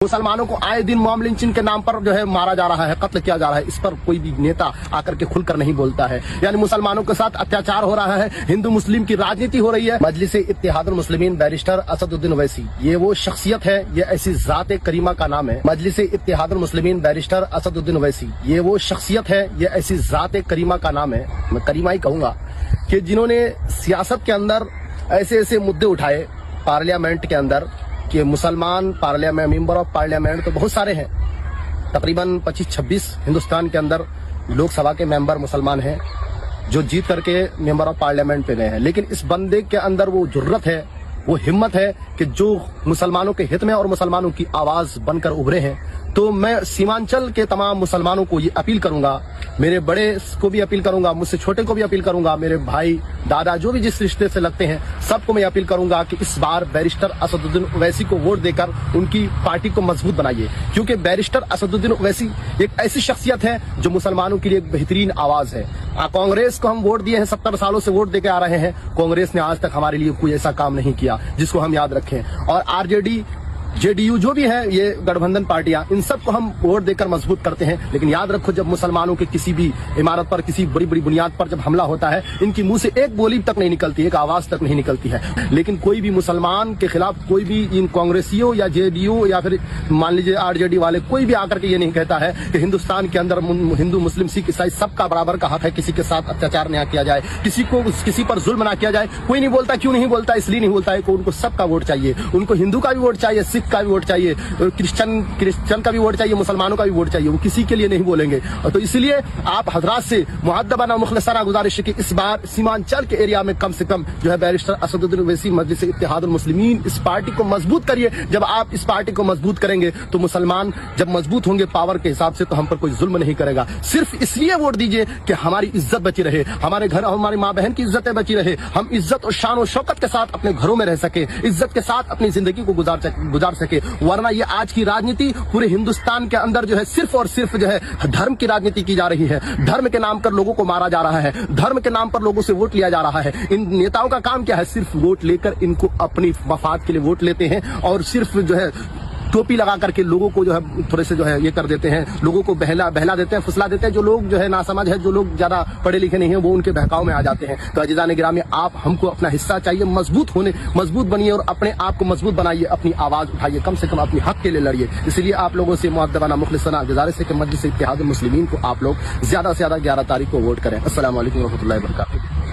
मुसलमानों को आए दिन मॉब लिंचिंग के नाम पर जो है मारा जा रहा है, कत्ल किया जा रहा है। इस पर कोई भी नेता आकर के खुलकर नहीं बोलता है। यानी मुसलमानों के साथ अत्याचार हो रहा है, हिंदू मुस्लिम की राजनीति हो रही है। मजलिस इत्तेहादुल मुस्लिमीन बैरिस्टर असदुद्दीन ओवैसी ये वो शख्सियत है, ये ऐसी जात करीमा का नाम है। मजलिस इत्तेहादुल मुस्लिमीन बैरिस्टर असदुद्दीन ओवैसी ये वो शख्सियत है, ये ऐसी जात करीमा का नाम है, मैं करीमा ही कहूंगा, कि जिन्होंने सियासत के अंदर ऐसे ऐसे मुद्दे उठाए पार्लियामेंट के अंदर कि मुसलमान पार्लियामेंट मेंबर ऑफ पार्लियामेंट तो बहुत सारे हैं, तकरीबन 25-26 हिंदुस्तान के अंदर लोकसभा के मेंबर मुसलमान हैं जो जीत करके मेंबर ऑफ पार्लियामेंट पे गए हैं। लेकिन इस बंदे के अंदर वो जुर्रत है, वो हिम्मत है कि जो मुसलमानों के हित में और मुसलमानों की आवाज बनकर उभरे हैं। तो मैं सीमांचल के तमाम मुसलमानों को ये अपील करूंगा, मेरे बड़े को भी अपील करूंगा, मुझसे छोटे को भी अपील करूंगा, मेरे भाई दादा जो भी जिस रिश्ते से लगते हैं सबको मैं अपील करूंगा कि इस बार बैरिस्टर असदुद्दीन ओवैसी को वोट देकर उनकी पार्टी को मजबूत बनाइए। क्योंकि बैरिस्टर असदुद्दीन ओवैसी एक ऐसी शख्सियत है जो मुसलमानों के लिए एक बेहतरीन आवाज है। कांग्रेस को हम वोट दिए हैं, 70 सालों से वोट देके आ रहे हैं, कांग्रेस ने आज तक हमारे लिए कोई ऐसा काम नहीं किया जिसको हम याद रखें। और आरजेडी जेडीयू जो भी है, ये गठबंधन पार्टियां, इन सबको हम वोट देकर मजबूत करते हैं। लेकिन याद रखो, जब मुसलमानों के किसी भी इमारत पर किसी बड़ी बड़ी बुनियाद पर जब हमला होता है, इनकी मुंह से एक बोली तक नहीं निकलती, एक आवाज तक नहीं निकलती है। लेकिन कोई भी मुसलमान के खिलाफ कोई भी इन कांग्रेसियों या जेडीयू या फिर मान लीजिए आरजेडी वाले कोई भी आकर के ये नहीं कहता है कि हिंदुस्तान के अंदर हिंदू मुस्लिम सिख ईसाई सबका बराबर का हक है, किसी के साथ अत्याचार न किया जाए, किसी पर जुल्म ना किया जाए। कोई नहीं बोलता। क्यों नहीं बोलता? इसलिए नहीं बोलता है कि उनको सबका वोट चाहिए, उनको हिंदू का भी वोट चाहिए, सिख का भी वोट चाहिए, क्रिश्चियन का भी वोट चाहिए, मुसलमानों का भी वोट चाहिए। वो किसी के लिए नहीं बोलेंगे। तो इसलिए आप हजरात से मुअद्दबाना मुखलसाना गुजारिश है कि इस बार सीमांचल के एरिया में कम से कम जो है बैरिस्टर असदुद्दीन ओवैसी मजलिस इत्तेहादुल मुस्लिमीन इस पार्टी को मजबूत करिए। जब आप इस पार्टी को मजबूत करेंगे तो मुसलमान जब मजबूत होंगे पावर के हिसाब से, तो हम पर कोई जुल्म नहीं करेगा। सिर्फ इसलिए वोट दीजिए कि हमारी इज्जत बची रहे, हमारे घर हमारी माँ बहन की इज्जतें बची रहे, हम इज्जत और शान और शौकत के साथ अपने घरों में रह सके, इज्जत के साथ अपनी जिंदगी को गुजार सके। वरना ये आज की राजनीति पूरे हिंदुस्तान के अंदर जो है सिर्फ और सिर्फ जो है धर्म की राजनीति की जा रही है। धर्म के नाम पर लोगों को मारा जा रहा है, धर्म के नाम पर लोगों से वोट लिया जा रहा है। इन नेताओं का काम क्या है? सिर्फ वोट लेकर इनको अपनी मफाद के लिए वोट लेते हैं और सिर्फ जो है टोपी लगा करके लोगों को जो है थोड़े से जो है ये कर देते हैं, लोगों को बहला देते हैं, फुसला देते हैं। जो लोग जो है नासमझ है, जो लोग ज्यादा पढ़े लिखे नहीं है, वो उनके बहकाव में आ जाते हैं। तो अजीज़ान गिरामी, आप हमको अपना हिस्सा चाहिए, मजबूत बनिए और अपने आप को मजबूत बनाइए, अपनी आवाज उठाइए, कम से कम अपने हक के लिए लड़िए। इसलिए आप लोगों से मुअद्दबाना मुखलिसाना गुजारिश है कि मजलिस इत्तेहादुल मुस्लिमीन को आप लोग ज्यादा से ज्यादा 11 तारीख को वोट करें। अस्सलाम वालेकुम रहमतुल्लाहि व बरकातहू।